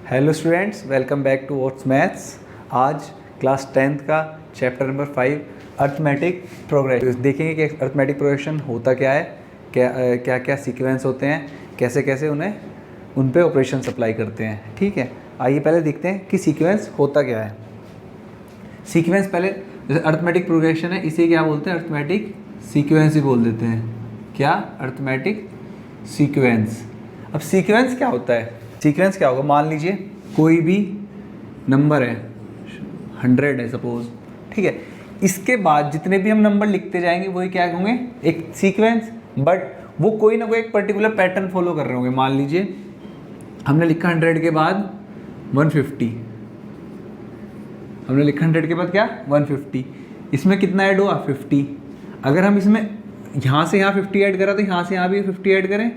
Hello students, welcome back to what's maths. आज class 10th का chapter number 5 arithmetic progression देखेंगे कि arithmetic progression होता क्या है, क्या क्या सीक्वेंस होते हैं, कैसे कैसे उन पे ऑपरेशन अप्लाई करते हैं। ठीक है, आइए पहले देखते हैं कि सीक्वेंस होता क्या है। सीक्वेंस पहले, जैसे अर्थमेटिक प्रोग्रेशन है, इसे क्या बोलते हैं? अर्थमेटिक सीक्वेंस ही बोल देते हैं। क्या? Arithmetic sequence. अब सीक्वेंस क्या होता है? सीक्वेंस क्या होगा? मान लीजिए कोई भी नंबर है, 100 है सपोज, ठीक है। इसके बाद जितने भी हम नंबर लिखते जाएंगे वही क्या होंगे? एक सीक्वेंस, बट वो कोई ना कोई एक पर्टिकुलर पैटर्न फॉलो कर रहे होंगे। मान लीजिए हमने लिखा 100 के बाद 150, हमने लिखा 100 के बाद क्या? 150। इसमें कितना ऐड हुआ? 50। अगर हम इसमें यहाँ से यहाँ 50 ऐड करा तो यहाँ से यहाँ भी 50 ऐड करें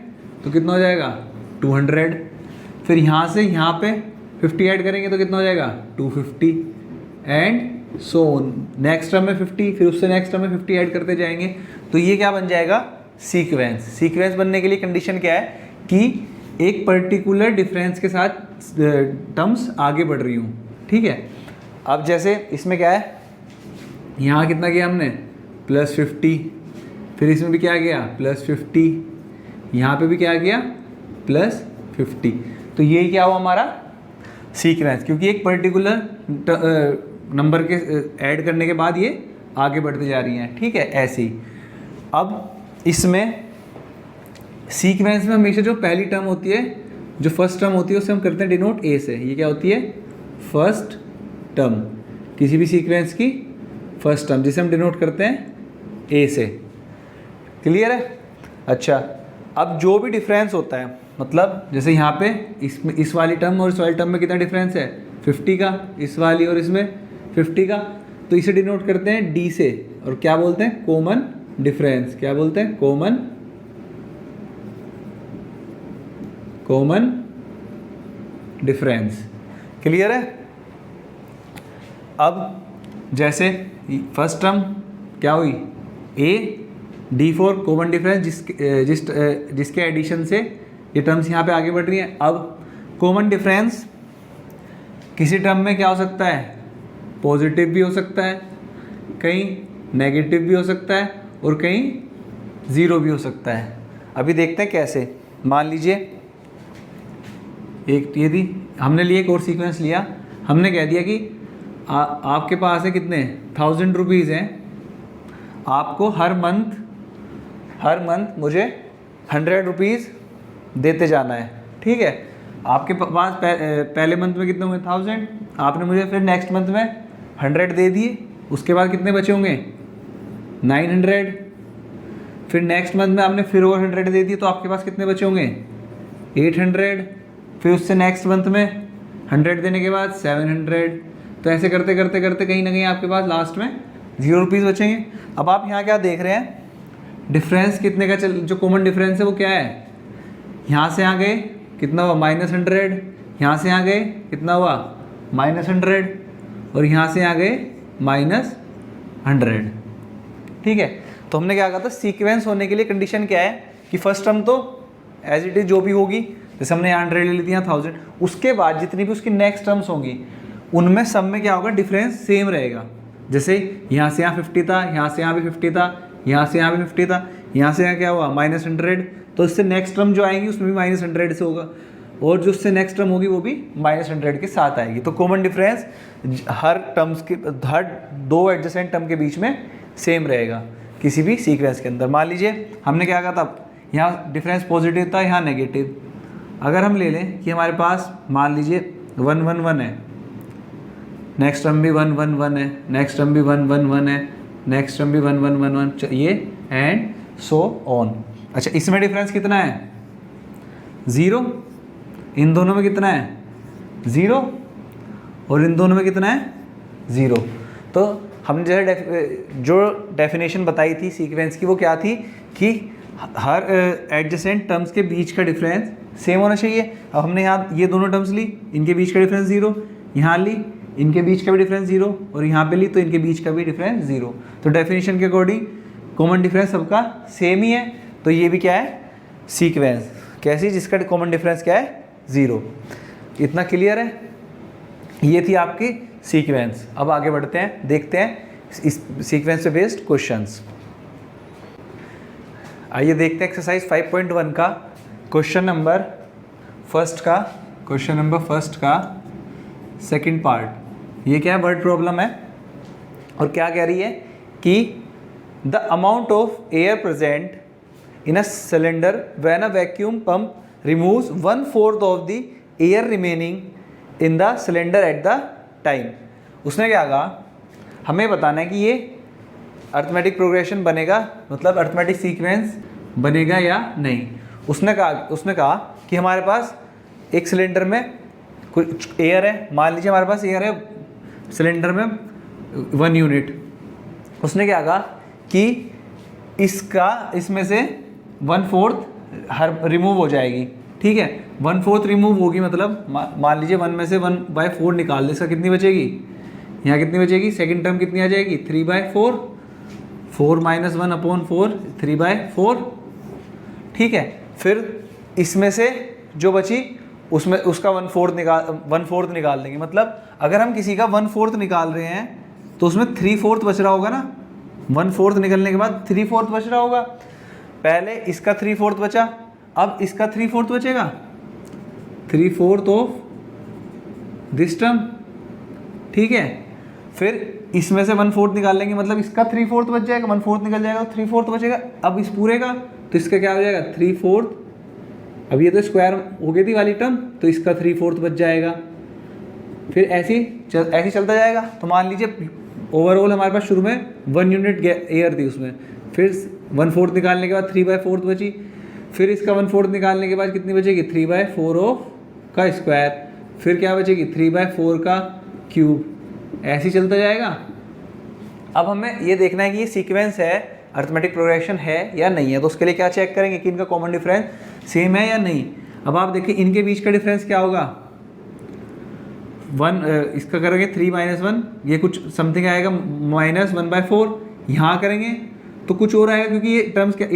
तो कितना हो जाएगा? 200। फिर यहाँ से यहाँ पे 50 ऐड करेंगे तो कितना हो जाएगा? 250 एंड सो नेक्स्ट टर्म में 50, फिर उससे नेक्स्ट टर्म में 50 ऐड करते जाएंगे। तो ये क्या बन जाएगा? सीक्वेंस। सीक्वेंस बनने के लिए कंडीशन क्या है कि एक पर्टिकुलर डिफरेंस के साथ टर्म्स आगे बढ़ रही हूँ। ठीक है, अब जैसे इसमें क्या है, यहाँ कितना किया हमने? +50, फिर इसमें भी क्या गया? +50, यहाँ पे भी क्या गया? +50। तो ये क्या हुआ हमारा? सीक्वेंस, क्योंकि एक पर्टिकुलर नंबर के ऐड करने के बाद ये आगे बढ़ते जा रही हैं। ठीक है, ऐसे ही अब इसमें सीक्वेंस में हमेशा जो पहली टर्म होती है, जो फर्स्ट टर्म होती है, उसे हम करते हैं डिनोट ए से। ये क्या होती है? फर्स्ट टर्म, किसी भी सीक्वेंस की फर्स्ट टर्म, जिसे हम डिनोट करते हैं ए से। क्लियर है? अच्छा, अब जो भी डिफरेंस होता है, मतलब जैसे यहाँ पे इसमें इस वाली टर्म और इस वाली टर्म में कितना डिफरेंस है? 50 का, इस वाली और इसमें 50 का। तो इसे डिनोट करते हैं डी से, और क्या बोलते हैं? Common difference. क्या बोलते हैं? Common difference. क्लियर है? अब जैसे फर्स्ट टर्म क्या हुई? ए D4 कॉमन डिफरेंस, जिसके एडिशन से ये टर्म्स यहाँ पे आगे बढ़ रही हैं। अब कॉमन डिफरेंस किसी टर्म में क्या हो सकता है? पॉजिटिव भी हो सकता है, कहीं नेगेटिव भी हो सकता है, और कहीं ज़ीरो भी हो सकता है। अभी देखते हैं कैसे। मान लीजिए एक ये थी, हमने लिए एक और सीक्वेंस लिया, हमने कह दिया कि आपके पास है कितने? 1000 रुपीज़ हैं, आपको हर मंथ मुझे 100 रुपीज़ देते जाना है। ठीक है, आपके पास पहले मंथ में कितने होंगे? 1000। आपने मुझे फिर नेक्स्ट मंथ में 100 दे दिए, उसके बाद कितने बचे होंगे? 900। फिर नेक्स्ट मंथ में आपने फिर और 100 दे दिए, तो आपके पास कितने बचे होंगे? 800। फिर उससे नेक्स्ट मंथ में 100 देने के बाद 700। तो ऐसे करते करते करते कहीं ना कहीं आपके पास लास्ट में 0 रुपीज़ बचेंगे। अब आप यहाँ क्या देख रहे हैं? डिफरेंस कितने का जो कॉमन डिफरेंस है वो क्या है? यहाँ से यहाँ गए कितना हुआ? -100। यहाँ से यहाँ गए कितना हुआ? -100। और यहाँ से यहाँ गए -100। ठीक है, तो हमने क्या कहा था? सीक्वेंस होने के लिए कंडीशन क्या है कि फर्स्ट टर्म तो एज इट इज़ जो भी होगी, जैसे हमने यहाँ 100 ले ली थी, यहाँ 1000, उसके बाद जितनी भी उसकी नेक्स्ट टर्म्स होंगी उनमें सब में क्या होगा? डिफरेंस सेम रहेगा। जैसे यहाँ से यहाँ 50 था, यहाँ से यहाँ भी 50 था, यहाँ से यहाँ भी 50 था, यहाँ से यहाँ क्या हुआ? -100। तो इससे नेक्स्ट टर्म जो आएंगी उसमें भी -100 से होगा, और जो उससे नेक्स्ट टर्म होगी वो भी -100 के साथ आएगी। तो कॉमन डिफरेंस हर दो एडजेसेंट टर्म के बीच में सेम रहेगा किसी भी सीक्वेंस के अंदर। मान लीजिए हमने क्या कहा था? यहाँ डिफरेंस पॉजिटिव था, यहाँ नेगेटिव। अगर हम ले लें कि हमारे पास मान लीजिए 1 1 1 है, नेक्स्ट टर्म भी 1 1 1 है, नेक्स्ट टर्म भी 1 1 1 है, नेक्स्ट टर्म भी 1 1 1 1, ये एंड सो ऑन। अच्छा, इसमें डिफरेंस कितना है? 0। इन दोनों में कितना है? 0। और इन दोनों में कितना है? 0। तो हमने जो डेफिनेशन बताई थी सीक्वेंस की, वो क्या थी कि हर एडजेसेंट टर्म्स के बीच का डिफरेंस सेम होना चाहिए। अब हमने यहाँ ये दोनों टर्म्स ली, इनके बीच का डिफरेंस 0, यहाँ ली, इनके बीच का भी डिफरेंस 0, और यहाँ पे ली तो इनके बीच का भी डिफरेंस 0। तो डेफिनेशन के अकॉर्डिंग कॉमन डिफरेंस सबका सेम ही है। तो ये भी क्या है? सीक्वेंस। कैसी? जिसका कॉमन डिफरेंस क्या है? 0। इतना क्लियर है? ये थी आपकी सीक्वेंस। अब आगे बढ़ते हैं, देखते हैं इस सीक्वेंस पे बेस्ड क्वेश्चंस। आइए देखते हैं एक्सरसाइज 5.1 का क्वेश्चन नंबर फर्स्ट का सेकंड पार्ट। ये क्या है? वर्ड प्रॉब्लम है और क्या कह रही है कि the amount of air present in a cylinder when a vacuum pump removes 1/4 of the air remaining in the cylinder at the time. उसने क्या कहा, हमें बताना है कि ये अर्थमेटिक प्रोग्रेशन बनेगा, मतलब अर्थमेटिक सीक्वेंस बनेगा या नहीं। उसने कहा कि हमारे पास एक सिलेंडर में कुछ एयर है, मान लीजिए हमारे पास एयर है सिलेंडर में 1 यूनिट। उसने क्या कहा कि इसमें से 1/4 रिमूव हो जाएगी, ठीक है। 1/4 रिमूव होगी, मतलब मान लीजिए 1 में से 1/4 निकाल दे, इसका कितनी बचेगी? यहाँ कितनी बचेगी? सेकंड टर्म कितनी आ जाएगी? 3/4, 4 - 1/4, 3/4, ठीक है। फिर इसमें से जो बची उसमें उसका 1/4 निकाल देंगे। मतलब अगर हम किसी का 1/4 निकाल रहे हैं तो उसमें 3/4 बच रहा होगा ना। 1/4 निकलने के बाद 3/4 बच रहा होगा। पहले इसका 3/4 बचा, अब इसका 3/4 बचेगा, 3/4 ऑफ दिस टर्म, ठीक है। फिर इसमें से 1/4 निकाल लेंगे, मतलब इसका 3/4 बच जाएगा, 1/4 निकल जाएगा तो 3/4 बचेगा। अब इस पूरे का तो इसका क्या हो जाएगा? 3/4। अब ये तो स्क्वायर हो गई थी वाली टर्म, तो इसका 3/4 बच जाएगा। फिर ऐसे चलता जाएगा। तो मान लीजिए ओवरऑल हमारे पास शुरू में 1 यूनिट एयर थी, उसमें फिर 1/4 निकालने के बाद 3/4 बची। फिर इसका 1/4 निकालने के बाद कितनी बचेगी? 3/4 ऑफ का स्क्वायर। फिर क्या बचेगी? 3/4 का क्यूब। ऐसे ही चलता जाएगा। अब हमें ये देखना है कि ये सीक्वेंस है, अर्थमेटिक प्रोग्रेशन है या नहीं है। तो उसके लिए क्या चेक करेंगे कि इनका कॉमन डिफरेंस सेम है या नहीं। अब आप देखिए इनके बीच का डिफरेंस क्या होगा? 1 इसका करेंगे 3 - 1, ये कुछ समथिंग आएगा -1/4। यहाँ करेंगे तो कुछ और आएगा, क्योंकि ये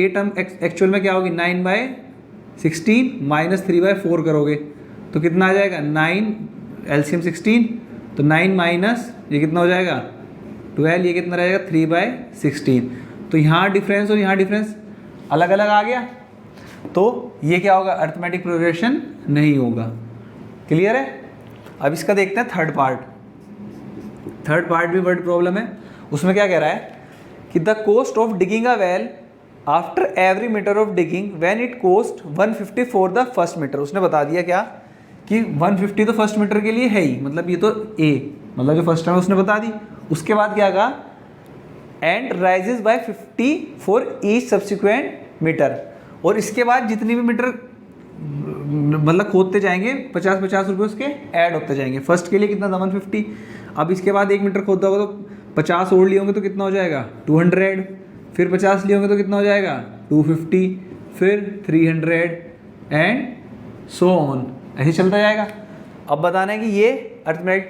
टर्म एक्चुअल में क्या होगी? 9/16 - 3/4 करोगे तो कितना आ जाएगा? 9 LCM 16, तो 9 माइनस ये कितना हो जाएगा? 12, ये कितना रहेगा? 3/16। तो यहाँ डिफरेंस और यहाँ डिफरेंस अलग अलग आ गया, तो ये क्या होगा? अर्थमेटिक प्रोग्रेशन नहीं होगा। क्लियर है? अब इसका देखते हैं थर्ड पार्ट भी वर्ड प्रॉब्लम है। उसमें क्या कह रहा है कि the cost of digging a well after every metre of digging when it cost 150 for the first metre. उसने बता दिया क्या कि 150 तो फर्स्ट मीटर के लिए है ही, मतलब ये तो ए, मतलब जो फर्स्ट टर्म उसने बता दी। उसके बाद क्या कहा? And rises by 50 for each subsequent metre. और इसके बाद जितनी भी मीटर मतलब खोदते जाएंगे 50-50 रुपये उसके ऐड होते जाएंगे। फर्स्ट के लिए कितना था? 150। अब इसके बाद 1 मीटर खोदा होगा तो 50 और लिए होंगे तो कितना हो जाएगा? 200। फिर 50 लिए होंगे तो कितना हो जाएगा? 250, फिर 300 एंड सो ऑन, ऐसे चलता जाएगा। अब बताना है कि ये अर्थमेटिक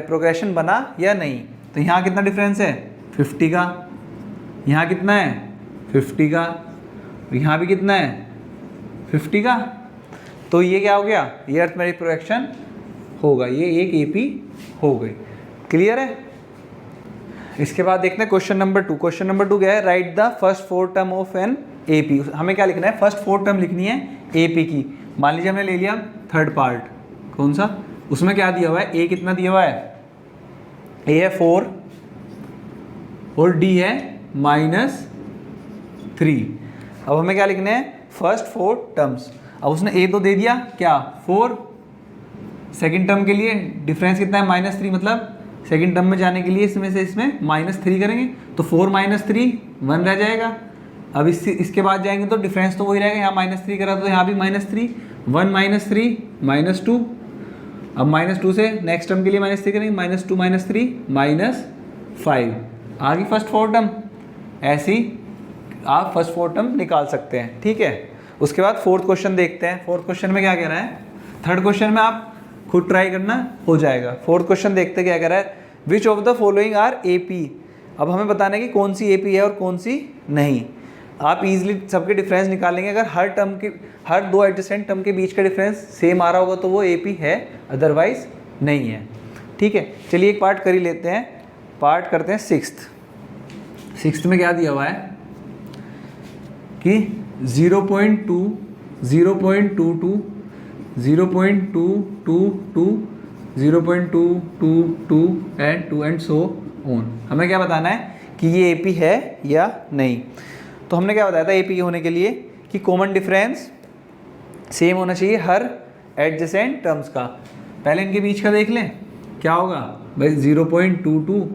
प्रोग्रेशन बना या नहीं। तो यहाँ कितना डिफरेंस है? 50 का। यहाँ कितना है? 50 का। यहाँ भी कितना है? 50 का। तो ये क्या हो गया? ये अर्थमेटिक प्रोग्रेशन होगा, ये एक AP हो गई। क्लियर है? इसके बाद देखते हैं क्वेश्चन नंबर 2। क्वेश्चन नंबर 2 क्या है? Write the first 4 term of an AP। हमें क्या लिखना है? फर्स्ट 4 टर्म लिखनी है AP की। मान लीजिए हमने ले लिया थर्ड पार्ट, कौन सा? उसमें क्या दिया हुआ है? A कितना दिया हुआ है? A है 4 और D है -3। अब हमें क्या लिखना है? First 4 terms. अब उसने A तो दे दिया क्या? 4। सेकंड टर्म के लिए डिफरेंस कितना है? -3, मतलब सेकंड टर्म में जाने के लिए इसमें से इसमें -3 करेंगे तो 4 - 3 1 रह जाएगा। अब इसके बाद जाएंगे तो डिफरेंस तो वही रहेगा, यहाँ -3 करा तो यहाँ भी -3, 1 - 3 -2। अब -2 से नेक्स्ट टर्म के लिए -3 करेंगे, -2 - 3 -5। आ गई फर्स्ट 4 टर्म। ऐसे ही आप फर्स्ट 4 टर्म निकाल सकते हैं, ठीक है। उसके बाद फोर्थ क्वेश्चन देखते हैं। फोर्थ क्वेश्चन में क्या कह रहा है? थर्ड क्वेश्चन में आप खुद ट्राई करना, हो जाएगा। फोर्थ क्वेश्चन देखते क्या कह रहा है? Which of the following are AP। अब हमें बताना है कि कौन सी AP है और कौन सी नहीं। आप इजीली सबके डिफरेंस निकालेंगे। अगर हर दो एडजेसेंट टर्म के बीच का डिफरेंस सेम आ रहा होगा तो वो AP है, अदरवाइज नहीं है। ठीक है, चलिए एक पार्ट कर ही लेते हैं। पार्ट करते हैं सिक्स्थ में क्या दिया हुआ है कि 0.2, 0.22, 0.222, 0.222 एंड सो ऑन। हमें क्या बताना है कि ये AP है या नहीं। तो हमने क्या बताया था AP होने के लिए कि कॉमन डिफरेंस सेम होना चाहिए हर एडजेसेंट टर्म्स का। पहले इनके बीच का देख लें क्या होगा भाई, 0.22,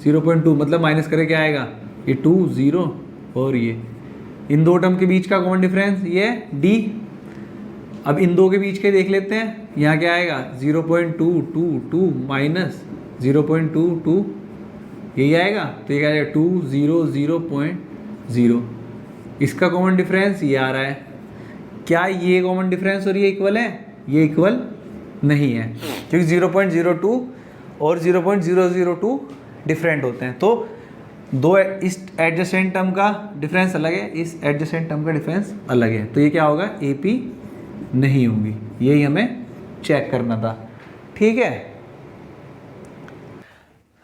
0.2 मतलब माइनस करे क्या आएगा, ये 2 0 और ये इन दो टर्म के बीच का कॉमन डिफरेंस ये D। अब इन दो के बीच के देख लेते हैं, यहाँ क्या आएगा 0.222 माइनस 0.22, यही आएगा। तो ये क्या आएगा 2 0 0.0। इसका कॉमन डिफरेंस ये आ रहा है। क्या ये कॉमन डिफरेंस और ये इक्वल है? ये इक्वल नहीं है, क्योंकि 0.02 और 0.002 डिफरेंट होते हैं। तो दो इस एडजेसेंट टर्म का डिफरेंस अलग है, इस एडजेसेंट टर्म का डिफरेंस अलग है। तो ये क्या होगा, AP नहीं होगी। यही हमें चेक करना था। ठीक है,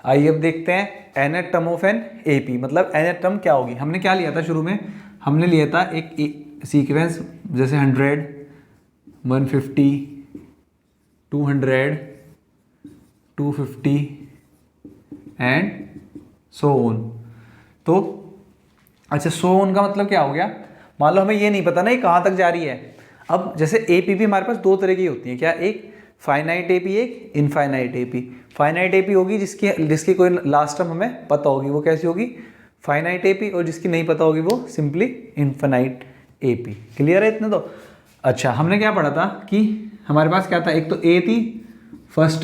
आइए अब देखते हैं nth term of an AP। मतलब nth टर्म क्या होगी। हमने क्या लिया था शुरू में, हमने लिया था एक सीक्वेंस जैसे 100, 150, 200, 250 एंड सो ऑन। तो अच्छा, सो ऑन का मतलब क्या हो गया, मान लो हमें ये नहीं पता ना ये कहाँ तक जा रही है। अब जैसे AP भी हमारे पास दो तरह की होती है, क्या, एक फाइनाइट AP, एक इनफाइनाइट AP। फाइनाइट AP होगी जिसकी कोई लास्ट टर्म हमें पता होगी, वो कैसी होगी, फाइनाइट AP, और जिसकी नहीं पता होगी वो सिंपली इनफाइनाइट AP। क्लियर है इतने तो। अच्छा, हमने क्या पढ़ा था कि हमारे पास क्या था, एक तो A थी फर्स्ट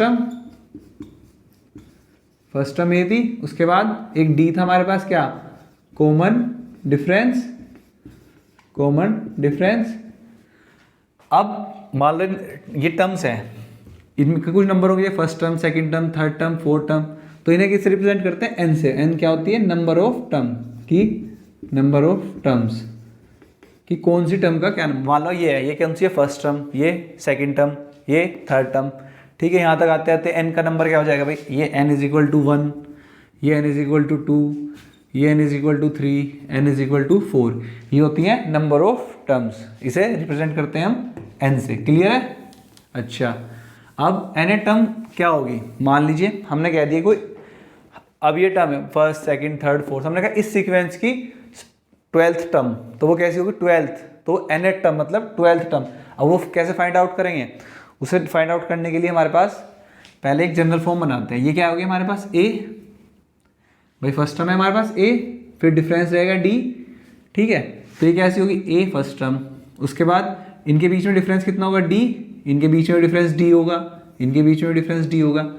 टर्म A थी, उसके बाद एक D था हमारे पास, क्या, कॉमन डिफरेंस। अब मान लो ये टर्म्स हैं, इनके कुछ नंबर हो गए, first term, second term, third term, fourth term. तो इन्हें किससे रिप्रेजेंट करते हैं, n से। n क्या होती है, नंबर ऑफ टर्म्स कि कौन सी टर्म का क्या। मान लो ये है, ये कौन सी है, फर्स्ट टर्म, ये सेकंड टर्म, ये थर्ड टर्म। ठीक है, यहाँ तक आते आते n का नंबर क्या हो जाएगा भाई, ये n = 1, ये n = 2, ये n = 3, n = 4। ये होती है नंबर ऑफ टर्म्स, इसे रिप्रेजेंट करते हैं हम n से। क्लियर है। अच्छा, अब nth टर्म क्या होगी, मान लीजिए हमने कह दिया कोई, अब ये टर्म है फर्स्ट, सेकंड, थर्ड, फोर्थ, हमने कहा इस सीक्वेंस की 12th टर्म, तो वो कैसी होगी 12th, तो nth टर्म मतलब 12th टर्म। अब वो कैसे फाइंड आउट करेंगे, उसे फाइंड आउट करने के लिए हमारे पास पहले एक जनरल फॉर्म बनाते हैं। ये क्या होगी हमारे पास, A भाई, फर्स्ट टर्म है हमारे पास A, फिर डिफरेंस रहेगा D। ठीक है, तो ये कैसी होगी, A फर्स्ट टर्म, उसके बाद इनके बीच में डिफरेंस कितना होगा, D, इनके बीच में डिफरेंस D होगा, इनके बीच में डिफरेंस D होगा।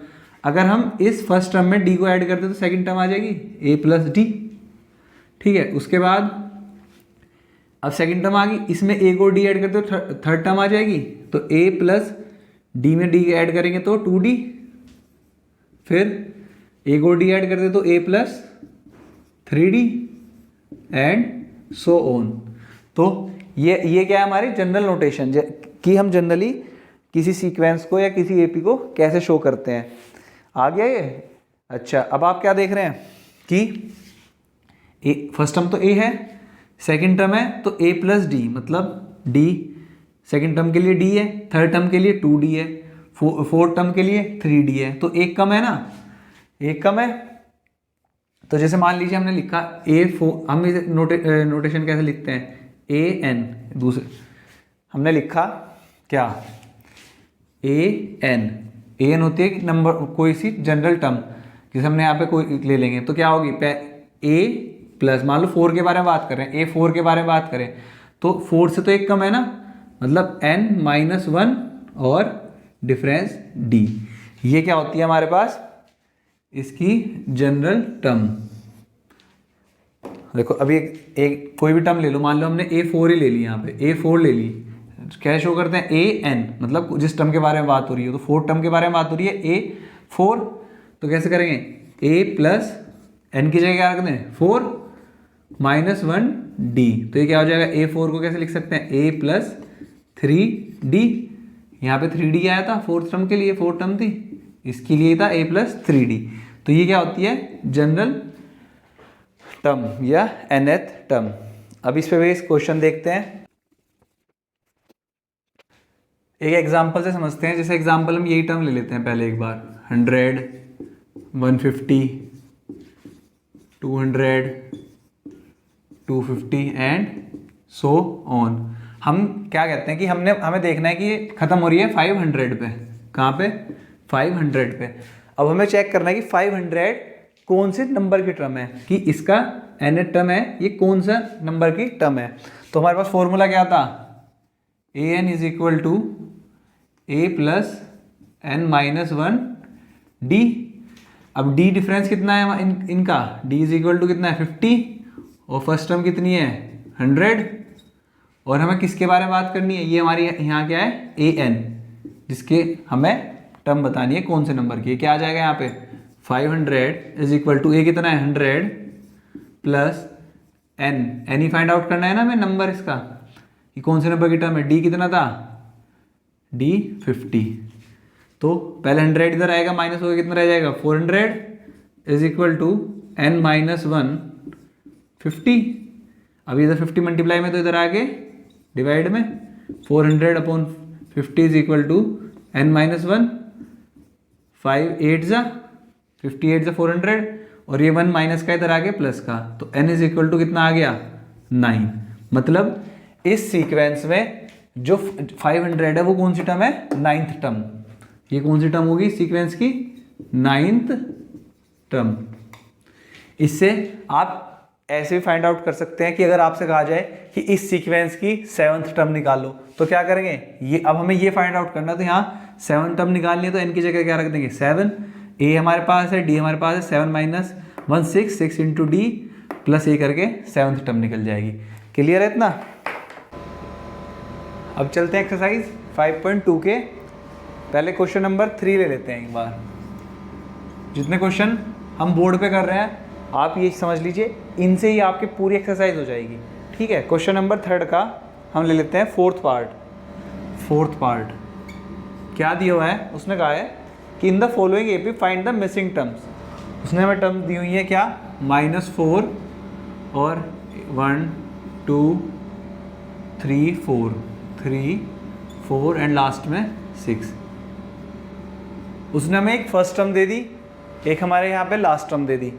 अगर हम इस फर्स्ट टर्म में D को ऐड करते तो सेकंड टर्म आ जाएगी A + D। ठीक है, उसके बाद अब सेकंड टर्म आ गई, इसमें A को D ऐड करते तो थर्ड टर्म आ जाएगी, तो A + D में D ऐड करेंगे तो 2D, फिर A को D ऐड करते तो A + 3D and so on. तो ये क्या है हमारी जनरल नोटेशन कि हम जनरली किसी सीक्वेंस को या किसी AP को कैसे शो करते हैं। आ गया ये। अच्छा, अब आप क्या देख रहे हैं कि फर्स्ट टर्म तो A है, सेकंड टर्म है तो A + D मतलब D, सेकंड टर्म के लिए D है, थर्ड टर्म के लिए 2D है, फोर्थ टर्म के लिए 3D है। तो एक कम है ना, एक कम है। तो जैसे मान लीजिए हमने लिखा A4, हम इसे नोटेशन कैसे लिखते हैं, AN, दूसरे हमने लिखा क्या, AN होती है नंबर, कोई सी जनरल टर्म, जैसे हमने यहाँ पे कोई ले लेंगे तो क्या होगी, A+, मान लो 4 के बारे में बात कर रहे हैं, A4 के बारे में बात करें तो 4 से तो एक कम है ना, मतलब n - 1 और डिफरेंस D। ये क्या होती है हमारे पास, इसकी जनरल टर्म। देखो अभी एक कोई भी टर्म ले लो, मान लो हमने A4 ही ले ली, यहाँ पे A4 ले ली, क्या शो करते हैं, AN, मतलब जिस टर्म के बारे में बात हो रही है, तो फोर्थ टर्म के बारे में बात हो रही है A4, तो कैसे करेंगे, A + n की जगह क्या रख दें 4 - 1 डी। तो ये क्या हो जाएगा, A4 को कैसे लिख सकते हैं, A प्लस 3D। यहाँ पे 3D आया था फोर्थ टर्म के लिए, फोर्थ टर्म थी, इसके लिए था A प्लस 3D। तो ये क्या होती है, जनरल टर्म या nth टर्म। अब इस पे बेस क्वेश्चन देखते हैं, एक एग्जांपल से समझते हैं। जैसे एग्जांपल हम यही टर्म ले लेते हैं पहले एक बार, 100, 150, 200, 250 एंड सो ऑन। हम क्या कहते हैं कि हमें देखना है कि ये खत्म हो रही है 500 पे। कहाँ पे, 500 पे। अब हमें चेक करना है कि 500 कौन से नंबर की टर्म है, कि इसका nth टर्म है, ये कौन सा नंबर की टर्म है। तो हमारे पास फॉर्मूला क्या था, an is equal to a plus n minus 1 d। अब d डिफरेंस कितना है इनका, d इज इक्वल टू कितना है 50, और फर्स्ट टर्म कितनी है 100। और हमें किसके बारे में बात करनी है, ये हमारी यहाँ क्या है an, जिसके हमें टर्म बतानी है कौन से नंबर की। क्या आ जाएगा यहाँ पे, 500 इज इक्वल टू a कितना है 100 प्लस n ही फाइंड आउट करना है ना हमें नंबर इसका, कि कौन से नंबर की टर्म है। d कितना था, d 50। तो पहले 100 इधर आएगा, माइनस होगा कितना रह जाएगा 400 is equal to n minus 1 50। अभी इधर 50 मल्टीप्लाई में, तो इधर आगे डिवाइड में 400 upon 50 is equal to n minus 1, 5 8 जा 58 जा 400, और ये 1 माइनस का इधर आगे प्लस का, तो n इज इक्वल टू कितना आ गया 9। मतलब इस सीक्वेंस में जो 500 है वो कौन सी टर्म है, 9th टर्म। ये कौन सी टर्म होगी सीक्वेंस की, 9th टर्म। इससे आप ऐसे भी फाइंड आउट कर सकते हैं कि अगर आपसे कहा जाए कि इस सीक्वेंस की 7th टर्म निकालो, तो क्या करेंगे, ये अब हमें ये फाइंड आउट करना है, तो यहाँ 7 टर्म निकालनी है, तो n की जगह क्या रख देंगे 7। a हमारे पास है, d हमारे पास है, 7 minus 1 6, 6 into D plus a करके 7th टर्म निकल जाएगी। क्लियर है इतना। अब चलते हैं एक्सरसाइज 5.2 के पहले क्वेश्चन नंबर 3 ले लेते हैं एक बार। जितने क्वेश्चन हम बोर्ड पे कर रहे हैं आप ये समझ लीजिए, इनसे ही आपकी पूरी एक्सरसाइज हो जाएगी। ठीक है, क्वेश्चन नंबर 3 का हम ले लेते हैं फोर्थ पार्ट। क्या दिया हुआ है, उसने कहा है कि in the following AP find the missing terms. उसने हमें टर्म्स दी हुई है क्या, -4 और 1 2 3 4 एंड लास्ट में 6। उसने हमें एक फर्स्ट टर्म दे दी, एक हमारे यहाँ पे लास्ट टर्म दे दी,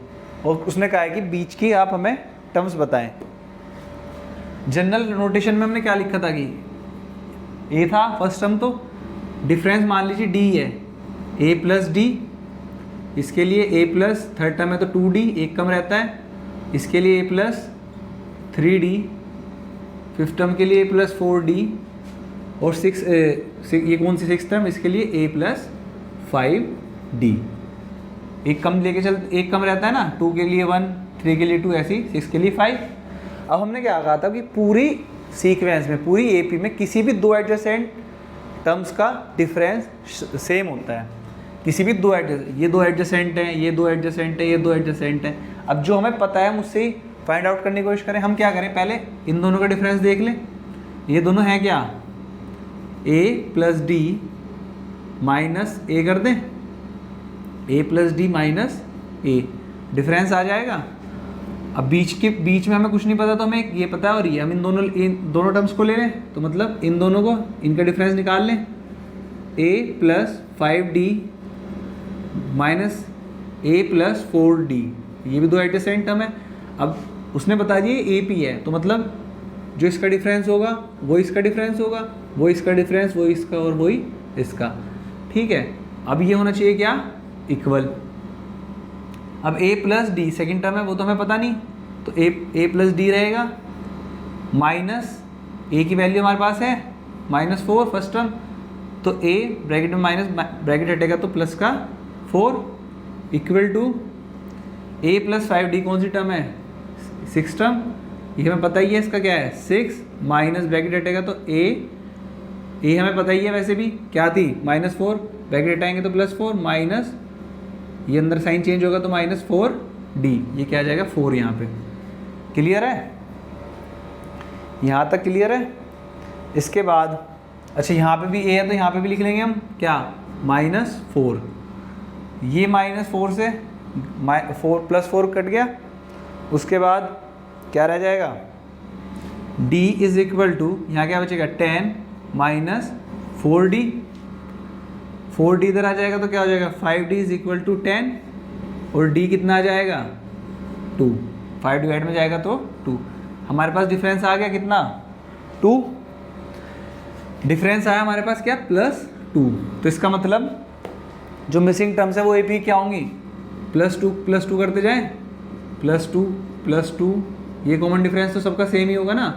और उसने कहा है कि बीच की आप हमें टर्म्स बताएं। जनरल नोटेशन में हमने क्या लिखा था कि a था फर्स्ट टर्म, तो डिफरेंस मान लीजिए d है, a प्लस डी। इसके लिए a प्लस थर्ड टर्म है तो 2d, एक कम रहता है। इसके लिए a plus 3d, fifth term के लिए a प्लस 4d, और ये कौन सी सिक्स टर्म, इसके लिए a प्लस 5d। एक कम लेके चल, एक कम रहता है ना, 2 के लिए 1, 3 के लिए 2, ऐसी 6 के लिए 5। अब हमने क्या कहा था कि पूरी सीक्वेंस में, पूरी एपी में किसी भी दो एडजेसेंट टर्म्स का डिफरेंस सेम होता है। किसी भी दो ये दो एडजेसेंट हैं, ये दो एडजेसेंट है, ये दो एडजेसेंट हैं। अब जो हमें पता है हम उससे ही फाइंड आउट करने की कोशिश करें। हम क्या करें, पहले इन दोनों का डिफरेंस देख लें। ये दोनों हैं क्या, a plus D minus A कर दें, a plus D minus A, difference आ जाएगा। अब बीच में हमें कुछ नहीं पता, तो हमें ये पता है, और ये हम इन दोनों टर्म्स को ले लें, तो मतलब इन दोनों को, इनका डिफरेंस निकाल लें। a plus 5d minus a plus 4d, ये भी दो एडजेसेंट टर्म है। अब उसने बता दिया ए पी है, तो मतलब जो इसका डिफरेंस होगा वो इसका डिफरेंस होगा, वो इसका डिफरेंस, वो इसका, और वही इसका। ठीक है, अब ये होना चाहिए क्या, इक्वल। अब a plus D second term है, वो तो हमें पता नहीं, तो a प्लस डी रहेगा, माइनस a की वैल्यू हमारे पास है -4 फर्स्ट टर्म, तो a ब्रैकेट में माइनस ब्रैकेट हटेगा तो प्लस का 4 equal to a plus 5d कौन सी टर्म है, 6 टर्म, ये हमें पता ही है इसका क्या है 6, माइनस ब्रैकेट हटेगा तो a हमें पता ही है वैसे भी क्या थी -4, ब्रैकेट हटाएंगे तो +4, माइनस ये अंदर साइन चेंज होगा तो -4d, ये क्या आ जाएगा 4 यहाँ पे। क्लियर है। यहाँ तक क्लियर है। इसके बाद अच्छा यहाँ पे भी ए है तो यहाँ पे भी लिख लेंगे हम क्या, -4। ये -4 से 4 + 4 कट गया। उसके बाद क्या रह जाएगा, d इज इक्वल टू, यहाँ क्या बचेगा 10 - 4d। 4d इधर आ जाएगा तो क्या हो जाएगा 5d इज इक्वल टू 10 और d कितना आ जाएगा 2। 5 डिवाइड में जाएगा तो 2। हमारे पास डिफरेंस आ गया कितना 2। डिफरेंस आया हमारे पास क्या +2। तो इसका मतलब जो मिसिंग टर्म्स है वो AP क्या होंगी, +2 करते जाएं, +2 ये कॉमन डिफरेंस तो सबका सेम ही होगा ना।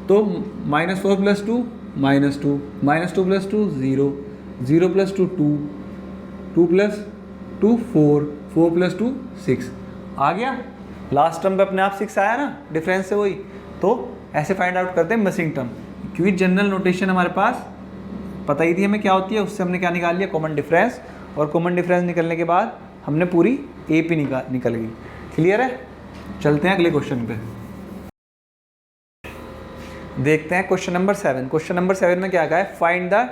तो -4 + 2 -2 + 2 0 0 + 2 2 2 + 2 4 4 + 2 6 आ गया। लास्ट टर्म पे अपने आप 6 आया ना डिफरेंस से वही। तो ऐसे फाइंड आउट करते हैं मिसिंग टर्म, क्योंकि जनरल नोटेशन हमारे पास पता ही थी हमें क्या होती है, उससे हमने क्या निकाल लिया कॉमन डिफरेंस। और कॉमन डिफरेंस निकलने के बाद हमने पूरी AP निकल गई। क्लियर है। चलते हैं अगले क्वेश्चन पे, देखते हैं क्वेश्चन नंबर 7। क्वेश्चन नंबर 7 में क्या कहा है, find the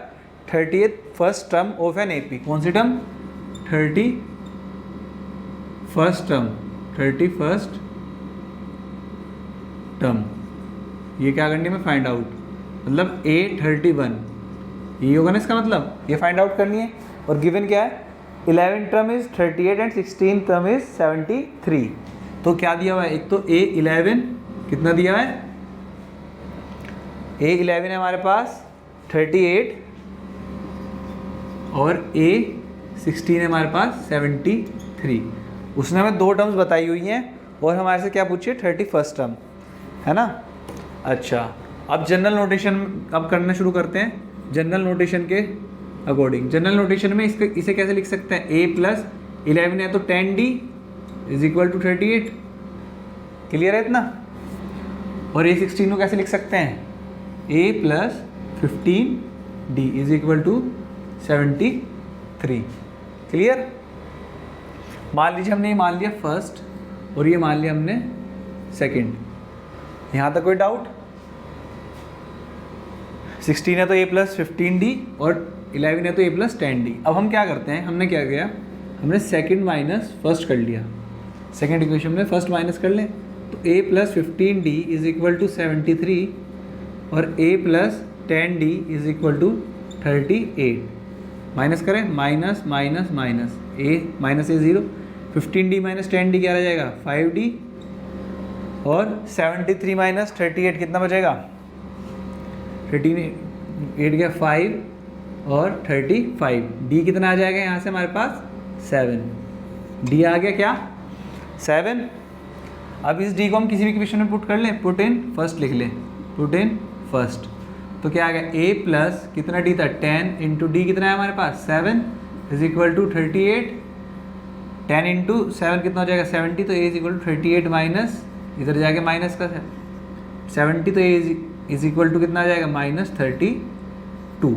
31st term of an AP। कौन सी term, 31st term, 31st term. ये क्या करनी है हमें, फाइंड आउट, मतलब A31 ये होगा ना इसका मतलब, ये फाइंड आउट करनी है। और गिवन क्या है, 11 term is 38 and 16 term is 73। तो क्या दिया हुआ है, एक तो A11 कितना दिया है, A11 है हमारे पास 38 और A16 है हमारे पास 73। उसने हमें 2 टर्म्स बताई हुई हैं और हमारे से क्या पूछिए 31st टर्म, है ना। अच्छा अब जनरल नोटेशन अब करना शुरू करते हैं, जनरल नोटेशन के अकॉर्डिंग। जनरल नोटेशन में इसे कैसे लिख सकते हैं, A + 11 है तो 10d is equal to 38। Clear है इतना। और A16 को कैसे लिख सकते हैं, A + 15d is equal to 73। Clear. मान लीजिए हमने ये मान लिया फर्स्ट और ये मान लिया हमने सेकंड, यहाँ तक कोई डाउट। 16 है तो A + 15d और 11 है तो A + 10d। अब हम क्या करते हैं, हमने क्या किया, हमने सेकंड माइनस फर्स्ट कर लिया। सेकंड इक्वेशन में फर्स्ट माइनस कर लें तो A + 15d is equal to 73 और A + 10d is equal to 38। Minus करें, minus minus minus A minus A 0, 15d - 10d क्या रह जाएगा 5d और 73 - 38 कितना बचेगा, 38 गया 5 और 35। d कितना आ जाएगा यहाँ से हमारे पास 7, d आ गया क्या 7। अब इस d को हम किसी भी इक्वेशन में पुट कर लें, पुट इन फर्स्ट लिख लें, पुट इन फर्स्ट। तो क्या आ गया A + कितना d था 10 इंटू d कितना है हमारे पास 7 इज इक्वल टू 38। 10 इंटू 7 कितना हो जाएगा 70, तो A is equal to 38 minus इधर जाके माइनस का 70, तो A इज इक्वल टू कितना आ जाएगा -32।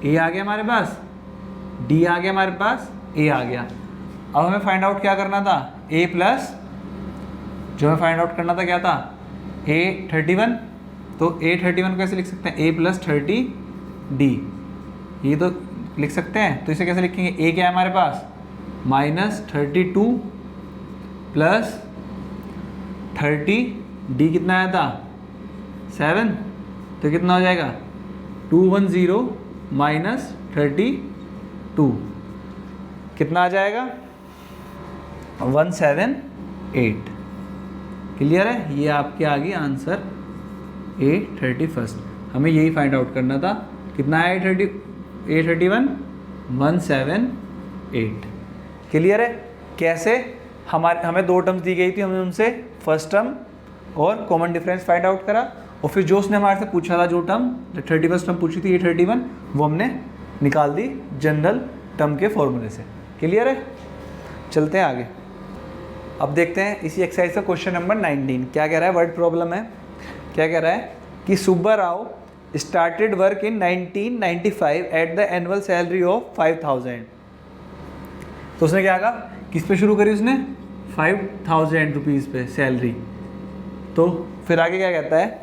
A आ गया हमारे पास, D आ गया हमारे पास, A आ गया। अब हमें फाइंड आउट क्या करना था, A + जो हमें फाइंड आउट करना था क्या था A31। तो A31 को कैसे लिख सकते हैं, A + 30d ये तो लिख सकते हैं। तो इसे कैसे लिखेंगे, A क्या है हमारे पास -32 + 30, d कितना आया था 7, तो कितना हो जाएगा 210 - 32 कितना आ जाएगा 178। क्लियर है। ये आपके आ गई आंसर A31। हमें यही फाइंड आउट करना था, कितना है A31 178। क्लियर है। कैसे, हमें 2 टर्म्स दी गई थी, हमने उनसे फर्स्ट टर्म और कॉमन डिफरेंस फाइंड आउट करा और फिर जो उसने हमारे से पूछा था, जो टर्म 31st टर्म पूछी थी A31, वो हमने निकाल दी जनरल टर्म के फॉर्मूले से। क्लियर है। चलते हैं आगे। अब देखते हैं इसी एक्सरसाइज का क्वेश्चन नंबर 19 क्या कह रहा है, वर्ड प्रॉब्लम है। क्या कह रहा है कि Subba Rao started work in 1995 at the annual salary of 5000। तो उसने क्या कहा, किस पे शुरू करी उसने 5000 रुपीज़ पे सैलरी। तो फिर आगे क्या कहता है,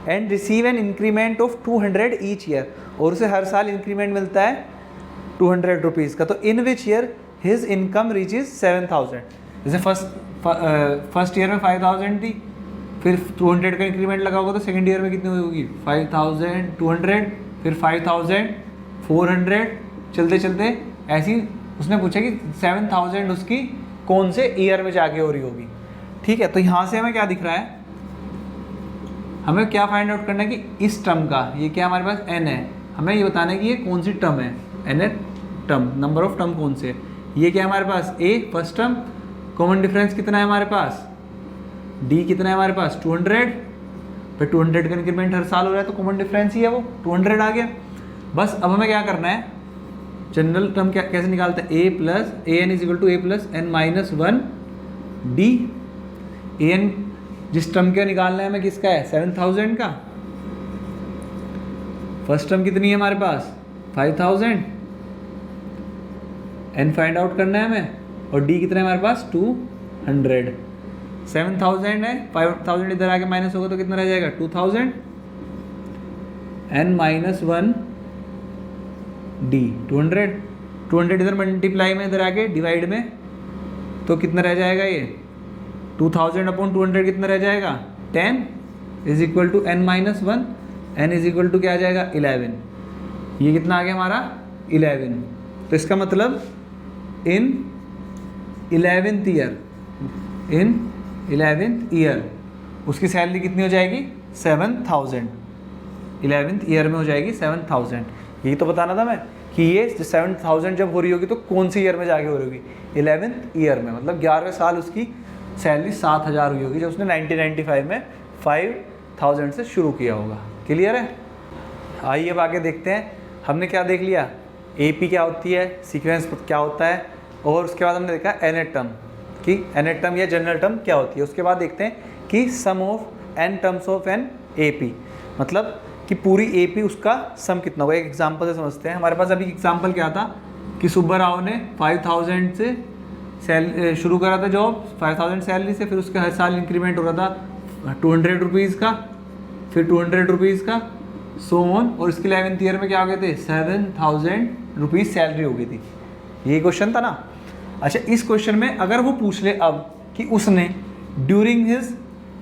and receive an increment of 200 each year, और उसे हर साल इंक्रीमेंट मिलता है 200 रुपीज़ का। तो in which year his income reaches 7000। जैसे फर्स्ट ईयर में 5000 थी, फिर 200 का इंक्रीमेंट लगा होगा तो सेकेंड ईयर में कितनी होगी 5200, फिर 5400, चलते चलते ऐसी उसने पूछा कि 7000 उसकी कौन से ईयर में जाके हो रही होगी। ठीक है, तो यहाँ से हमें क्या दिख रहा है, हमें क्या फाइंड आउट करना है कि इस टर्म का, ये क्या हमारे पास n है, हमें ये बताना है कि ये कौन सी टर्म है, n term, number of term कौन से, ये क्या है हमारे पास a first term, common difference कितना है हमारे पास, d कितना है हमारे पास 200, फिर 200 का इंक्रीमेंट हर साल हो रहा है तो कॉमन डिफरेंस ही है वो 200 आ गया। बस अब हमें क्या करना है, जनरल टर्म क्या कैसे निकालते हैं, a plus a n is equal to a plus n minus 1 d. A n जिस टर्म का निकालना है हमें किसका है 7000 का, फर्स्ट टर्म कितनी है हमारे पास 5000, एन फाइंड आउट करना है हमें, और डी कितना है हमारे पास 200। 7000 है, 5000 इधर आके माइनस होगा तो कितना रह जाएगा 2000, एन माइनस 1 डी 200 इधर मल्टीप्लाई में, इधर आके डिवाइड में, तो कितना रह जाएगा ये 2000 अपॉन 200 कितना रह जाएगा 10 is equal to n minus 1, n is equal to क्या आ जाएगा 11, ये कितना आ गया हमारा 11। तो इसका मतलब इन 11th ईयर उसकी सैलरी कितनी हो जाएगी 7000, 11th ईयर में हो जाएगी 7000। यही तो बताना था मैं कि ये 7000 जब हो रही होगी तो कौन सी ईयर में जाके हो रही होगी 11th ईयर में, मतलब 11वें साल उसकी सैलरी 7000 हुई होगी जब उसने 1995 में 5000 से शुरू किया होगा। क्लियर है? आइए अब आगे देखते हैं। हमने क्या देख लिया, एपी क्या होती है, सीक्वेंस क्या होता है, और उसके बाद हमने देखा एनएट टर्म कि एनएट टर्म या जनरल टर्म क्या होती है। उसके बाद देखते हैं कि sum of n terms of an AP, मतलब कि पूरी एपी उसका सम कितना होगा। एक एग्जांपल से समझते हैं। हमारे पास अभी एग्जांपल क्या था कि सुब्बा राव ने 5000 से शुरू करा था जॉब, 5000 सैलरी से, फिर उसका हर साल इंक्रीमेंट हो रहा था 200 रुपीज़ का, फिर 200 रुपीज़ का, सो ऑन, और इसके 11th ईयर में क्या हो गए थे 7000 रुपीज़ सैलरी हो गई थी। ये क्वेश्चन था ना। अच्छा, इस क्वेश्चन में अगर वो पूछ ले अब कि उसने ड्यूरिंग हिज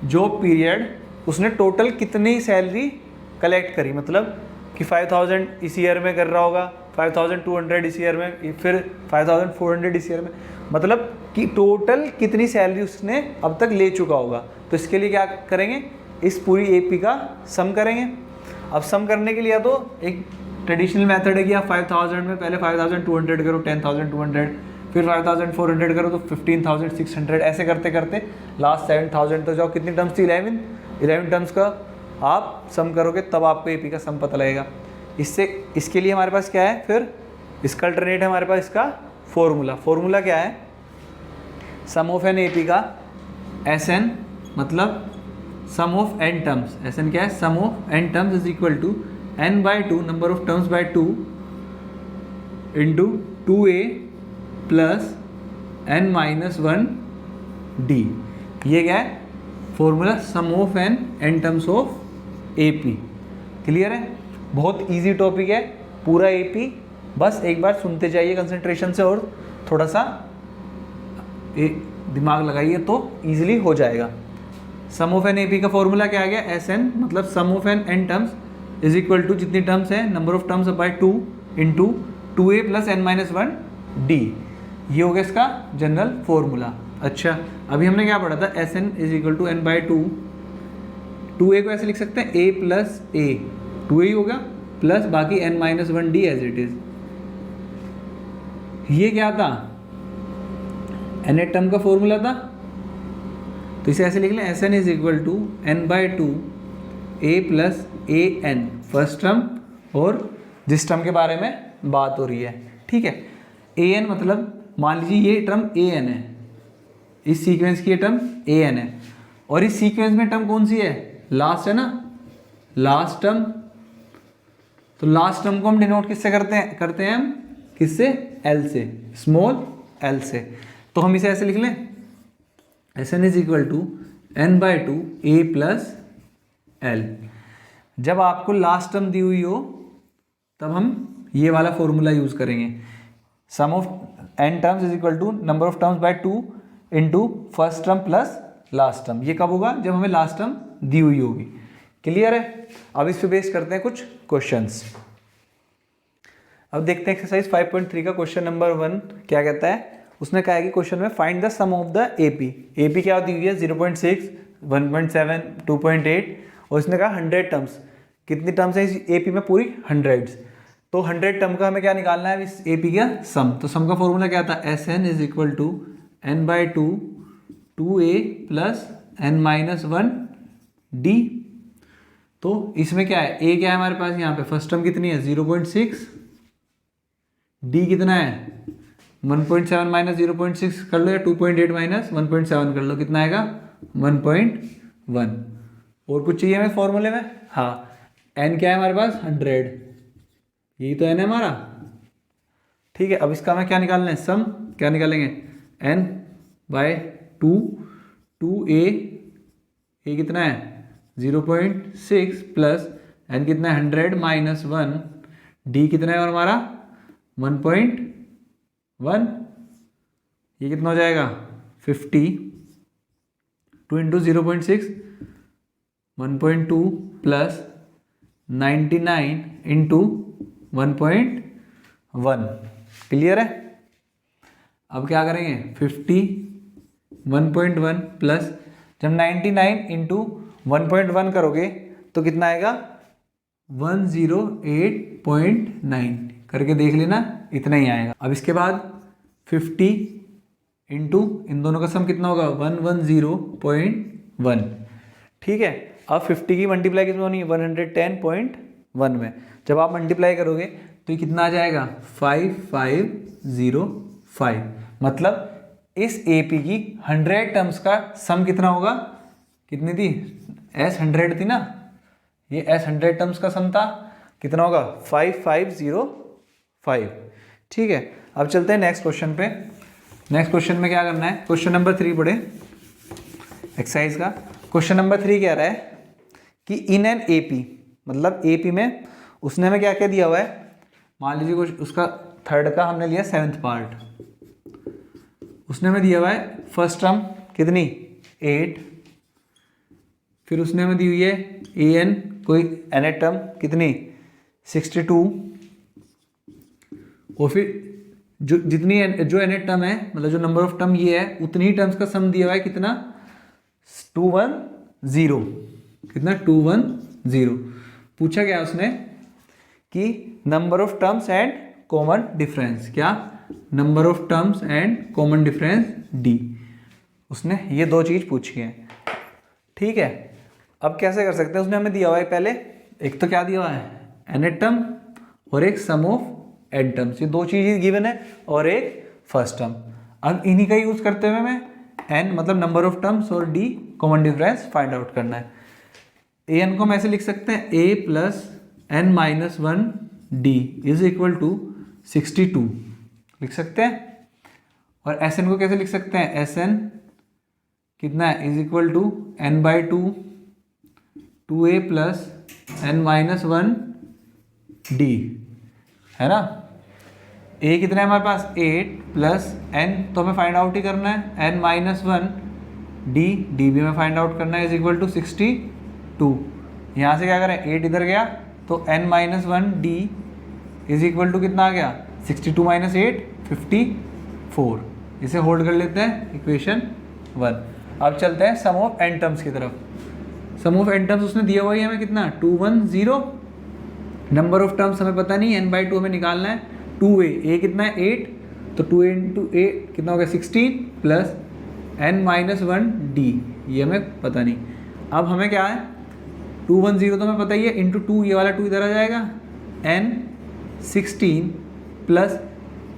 जॉब पीरियड उसने टोटल कितनी सैलरी कलेक्ट करी, मतलब कि 5000 इस ईयर में कर रहा होगा, 5200 इस ईयर में, फिर 5400 इस ईयर में, मतलब कि टोटल कितनी सैलरी उसने अब तक ले चुका होगा। तो इसके लिए क्या करेंगे, इस पूरी एपी का सम करेंगे। अब सम करने के लिए तो एक ट्रेडिशनल मेथड है कि आप 5000 में पहले 5200 करो, 10200, फिर 5400 करो तो 15600, ऐसे करते करते लास्ट 7000 तो जाओ। कितनी टर्म्स थी 11 टर्म्स का आप सम करोगे तब आपको एपी का सम पता लगेगा। इसके लिए हमारे पास क्या है, फिर इसका अल्टरनेट है हमारे पास इसका फॉर्मूला क्या है, सम ऑफ एन एपी का एस एन, मतलब sum of n terms, S n क्या है sum of n terms is equal to n by 2 number of terms by 2 into 2a plus n minus 1 d. ये क्या है formula, sum of n terms of AP. Clear है? बहुत easy topic है पूरा AP, बस एक बार सुनते जाइए कंसंट्रेशन से और थोड़ा सा दिमाग लगाइए तो इजीली हो जाएगा। सम ऑफ एन एपी का फॉर्मूला क्या आ गया, एस एन, मतलब sum of n terms is equal to जितनी टर्म्स है number of terms by 2 into 2a plus n minus 1 d. ये हो गया इसका जनरल फॉर्मूला। अच्छा, अभी हमने क्या पढ़ा था, s n is equal to n by 2a को ऐसे लिख सकते हैं a प्लस a, 2a ही होगा, प्लस बाकी n minus 1 d as it is. ये क्या था, एन टर्म का फॉर्मूला था, तो इसे ऐसे लिख लें, s n is equal to n by 2 a plus a n first term, और जिस टर्म के बारे में बात हो रही है, ठीक है, ए एन मतलब मान लीजिए ये टर्म ए एन है, इस सीक्वेंस की ये टर्म ए एन है, और इस सीक्वेंस में टर्म कौन सी है, लास्ट है ना, लास्ट टर्म। तो लास्ट टर्म को हम डिनोट किससे करते हैं हम, किससे, एल से, स्मॉल एल से। तो हम इसे ऐसे लिख लें, s n is equal to n by 2 a plus l. जब आपको लास्ट टर्म दी हुई हो तब हम ये वाला फॉर्मूला यूज करेंगे, sum of n terms is equal to number of terms by 2 into first term plus last term. ये कब होगा? जब हमें लास्ट टर्म दी हुई होगी। क्लियर है? अब इस पे बेस करते हैं कुछ क्वेश्चंस। अब देखते हैं एक्सरसाइज 5.3 का क्वेश्चन नंबर 1 क्या कहता है। उसने कहा है कि क्वेश्चन में find the sum of the AP. AP क्या दी हुई है? 0.6, 1.7, 2.8 और इसने कहा 100 टर्म्स। कितनी टर्म्स है इस एपी में? पूरी 100। तो 100 टर्म का हमें क्या निकालना है इस एपी का? सम। तो सम का फॉर्मूला क्या था? S n is equal to n by two 2a plus n minus 1 d. तो इसमें क्या है? ए क्या है हमारे पास यहाँ पे? फर्स्ट टर्म कितनी है? 0.6। डी कितना है? 1.7 माइनस 0.6 कर लो या 2.8 माइनस 1.7 कर लो, कितना आएगा? 1.1। और कुछ चाहिए हमें फॉर्मूले में? हाँ, एन क्या है हमारे पास? 100। यही तो एन है हमारा। ठीक है, अब इसका हमें क्या निकालना है? सम। क्या निकालेंगे? एन बाय 2a, ए कितना है? 0.6 प्लस एन कितना है? 100 माइनस 1, डी कितना है और हमारा? 1.1। ये कितना हो जाएगा? 50। 2 इंटू 0.6 1.2 प्लस 99 इंटू 1.1। क्लियर है? अब क्या करेंगे? 50 1.1 प्लस जब 99 इंटू 1.1 करोगे तो कितना आएगा? 108.9 करके देख लेना, इतना ही आएगा। अब इसके बाद 50 इंटू इन दोनों का सम कितना होगा? 110.1। ठीक है, अब 50 की मल्टीप्लाई किसमें होनी है? 110.1 में। जब आप मल्टीप्लाई करोगे तो ये कितना आ जाएगा? 5505। मतलब इस एपी की 100 टर्म्स का सम कितना होगा? कितनी थी? एस 100 थी ना, ये एस 100 टर्म्स का सम था। कितना होगा? 5505। ठीक है, अब चलते हैं नेक्स्ट क्वेश्चन पे। नेक्स्ट क्वेश्चन में क्या करना है? क्वेश्चन नंबर 3 पढ़े एक्सरसाइज का। क्वेश्चन नंबर 3 कह रहा है कि इन एन एपी, मतलब एपी में उसने हमें क्या क्या दिया हुआ है? मान लीजिए कुछ उसका थर्ड का हमने लिया 7th पार्ट। उसने हमें दिया हुआ है फर्स्ट टर्म कितनी? 8। फिर उसने हमें दी हुई है ए एन कोई एन टर्म कितनी? 62। और फिर जो जितनी जो एन टर्म है, मतलब जो नंबर ऑफ टर्म ये है, उतनी ही टर्म्स का सम दिया हुआ है कितना? 210। कितना? 210। पूछा क्या उसने कि number of terms and common difference. क्या? Number of terms and common difference d. उसने ये दो चीज पूछी है। ठीक है, अब कैसे कर सकते हैं? उसने हमें दिया हुआ है पहले, एक तो क्या दिया हुआ है? एन टर्म और एक सम ऑफ एन टर्म्स। ये दो चीज गिवन है और एक फर्स्ट टर्म। अब इन्हीं का यूज करते हुए हमें एन मतलब नंबर ऑफ टर्म्स और D common difference find out करना है। ए एन को हम ऐसे लिख सकते हैं A plus n minus 1 d is equal to 62 लिख सकते हैं। और एस एन को कैसे लिख सकते हैं? एस एन कितना है? Is equal to n by 2a plus n minus 1 d, है ना। ए कितना है हमारे पास? 8 प्लस एन तो हमें फाइंड आउट ही करना है, एन माइनस 1 डी, डी भी हमें फाइंड आउट करना है, इज इक्वल टू 62। यहाँ से क्या करें? 8 इधर गया तो n minus 1 d is equal to कितना आ गया? 62 माइनस 8 54। इसे होल्ड कर लेते हैं इक्वेशन 1। अब चलते हैं सम ऑफ एन टर्म्स की तरफ। सम ऑफ एन टर्म्स उसने दिया हुआ है हमें कितना? 210। नंबर ऑफ टर्म्स हमें पता नहीं, n बाई 2 हमें निकालना है। 2a, a कितना है? 8, तो 2a इंटू ए कितना हो गया? 16 प्लस n माइनस 1 डी, ये हमें पता नहीं। अब हमें क्या है? 210 तो हमें पता ही है, इंटू 2 ये वाला 2 इधर आ जाएगा, n 16 प्लस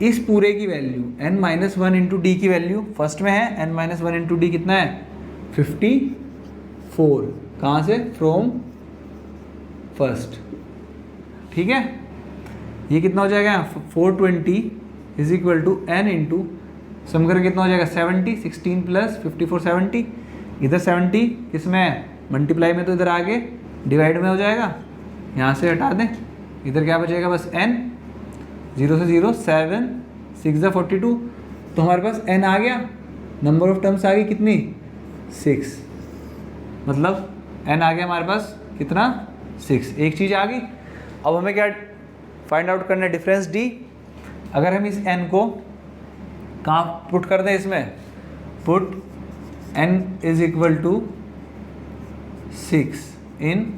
इस पूरे की value n minus 1 into D की वैल्यू फर्स्ट में है, n माइनस 1 इंटू डी कितना है? 54। कहाँ से? From first. ठीक है, ये कितना हो जाएगा? 420 is equal to n into sum करके कितना हो जाएगा? 70। 16 प्लस 54 70। इधर 70 किस में है? मल्टीप्लाई में, तो इधर आगे डिवाइड में हो जाएगा, यहाँ से हटा दें, इधर क्या बचेगा बस n, 0 से 0 7, 6 × 42, तो हमारे पास n आ गया, नंबर ऑफ टर्म्स आ गई कितनी 6, मतलब n आ गया हमारे पास कितना 6, एक चीज़ आ गई। अब हमें क्या फाइंड आउट करना है, डिफरेंस d। अगर हम इस n को कहाँ पुट कर दें, इसमें put n is equal to 6 in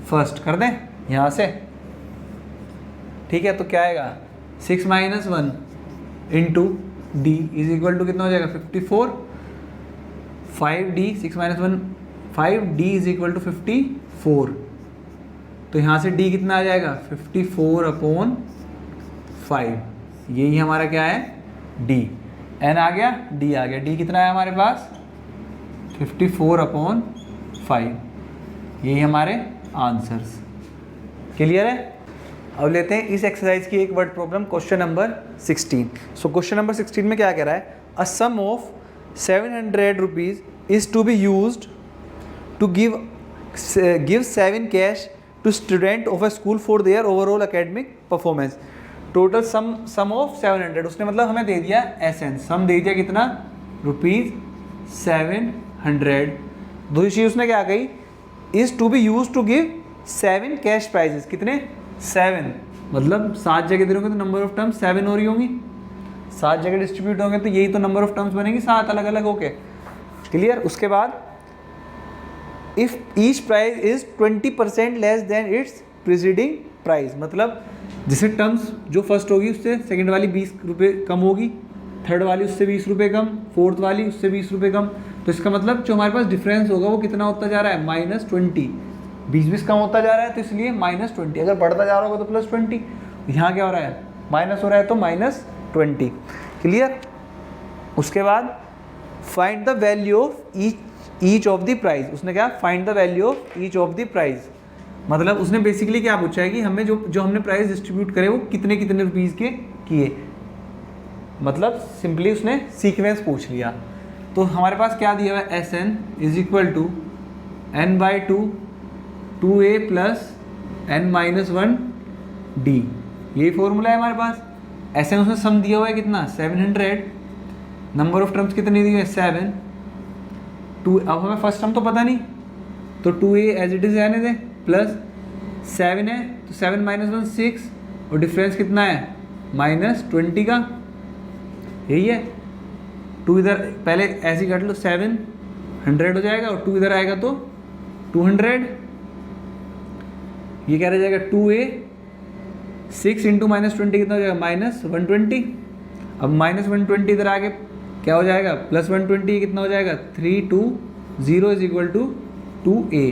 first कर दें यहाँ से, ठीक है। तो क्या आएगा 6 - 1 into d is equal to कितना हो जाएगा 54, 5d 6 - 1 5d is equal to 54, तो यहाँ से d कितना आ जाएगा 54/5, यही हमारा क्या है d, n आ गया d आ गया, d कितना है हमारे पास 54/5, यही हमारे आंसर्स। क्लियर है। अब लेते हैं इस एक्सरसाइज की एक word problem, question number 16। So question number 16 में क्या कह रहा है, a sum of 700 rupees is to be used to give 7 cash to student of a school for their overall academic performance. Total sum of 700, उसने मतलब हमें दे दिया SN, सम दे दिया कितना ₹700। दूसरी चीज़ उसने क्या कही, is to be use to give 7 cash prizes, कितने 7, मतलब 7 जगह दे होंगे तो नंबर ऑफ टर्म्स 7 हो रही होंगी, 7 जगह डिस्ट्रीब्यूट होंगे तो यही तो नंबर ऑफ टर्म्स बनेंगी 7 अलग अलग होके। क्लियर। उसके बाद if each prize is 20% less than its preceding price, मतलब जिससे टर्म्स जो फर्स्ट होगी उससे सेकंड वाली 20 रुपये कम होगी, थर्ड वाली उससे 20 रुपये कम, फोर्थ वाली उससे 20 रुपये कम, तो इसका मतलब जो हमारे पास डिफरेंस होगा वो कितना होता जा रहा है -20, 20 कम होता जा रहा है तो इसलिए -20, अगर बढ़ता जा रहा होगा तो +20, यहाँ क्या हो रहा है माइनस हो रहा है तो -20। क्लियर। उसके बाद find the value of each of the price, उसने क्या find the value of each of the price, मतलब उसने बेसिकली क्या पूछा है कि हमें जो हमने प्राइस डिस्ट्रीब्यूट करे वो कितने कितने रुपीज़ के किए, मतलब सिंपली उसने सीक्वेंस पूछ लिया। तो हमारे पास क्या दिया हुआ है, SN is equal to n/2 2a + n-1 d, यही फॉर्मूला है हमारे पास। SN उसने सम दिया हुआ है कितना 700, नंबर ऑफ टर्म्स कितनी दी हुई है 7, 2, अब हमें फर्स्ट टर्म तो पता नहीं तो 2a एज इट इज़ रहने दें, प्लस 7 है तो 7 - 1 6, और डिफरेंस कितना है -20 का, यही है। 2 इधर पहले ऐसे ही काट लो, 700 हो जाएगा और 2 इधर आएगा तो 200, ये क्या रह जाएगा 2a, 6 × -20 कितना हो जाएगा -120, अब -120 इधर आगे क्या हो जाएगा +120, कितना हो जाएगा 320 इज इक्वल टू 2a,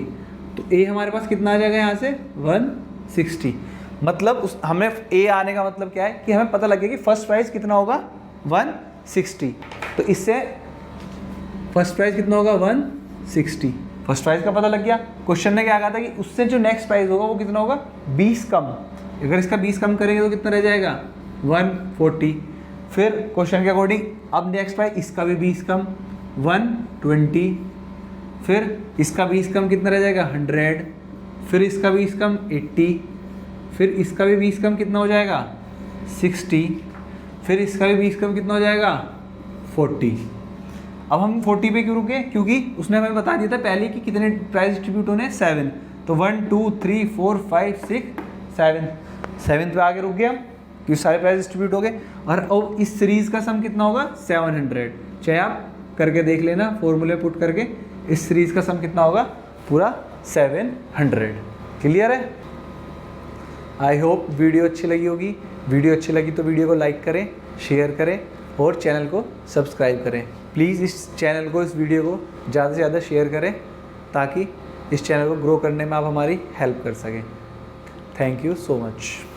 तो a हमारे पास कितना आ जाएगा यहाँ से 160, मतलब हमें a आने का मतलब क्या है कि हमें पता लग गया कि फर्स्ट प्राइस कितना होगा 160, तो इससे फर्स्ट प्राइस कितना होगा 160, फर्स्ट प्राइस का पता लग गया। क्वेश्चन ने क्या कहा था कि उससे जो नेक्स्ट प्राइस होगा वो कितना होगा 20 कम, अगर इसका 20 कम करेंगे तो कितना रह जाएगा 140, फिर क्वेश्चन के अकॉर्डिंग अब नेक्स्ट प्राइस इसका भी 20 कम 120, फिर इसका 20 कम कितना रह जाएगा 100, फिर इसका 20 कम 80, फिर इसका भी 20 कम कितना हो जाएगा 60, फिर इसका भी 20 कम कितना हो जाएगा 40। अब हम 40 पे क्यों रुके, क्योंकि उसने हमें बता दिया था पहले कि कितने प्राइस डिस्ट्रीब्यूट होने हैं 7, तो 1 2 3 4 5 6 7 पे आगे रुक गए हम क्योंकि सारे प्राइस डिस्ट्रीब्यूट हो गए। और इस सीरीज़ का सम कितना होगा 700, चाहे आप करके देख लेना फॉर्मूले पुट करके, इस सीरीज़ का सम कितना होगा पूरा 700। क्लियर है। आई होप वीडियो अच्छी लगी होगी, वीडियो अच्छी लगी तो वीडियो को लाइक करें, शेयर करें और चैनल को सब्सक्राइब करें। प्लीज़ इस चैनल को, इस वीडियो को ज़्यादा से ज़्यादा शेयर करें ताकि इस चैनल को ग्रो करने में आप हमारी हेल्प कर सकें। Thank you so much.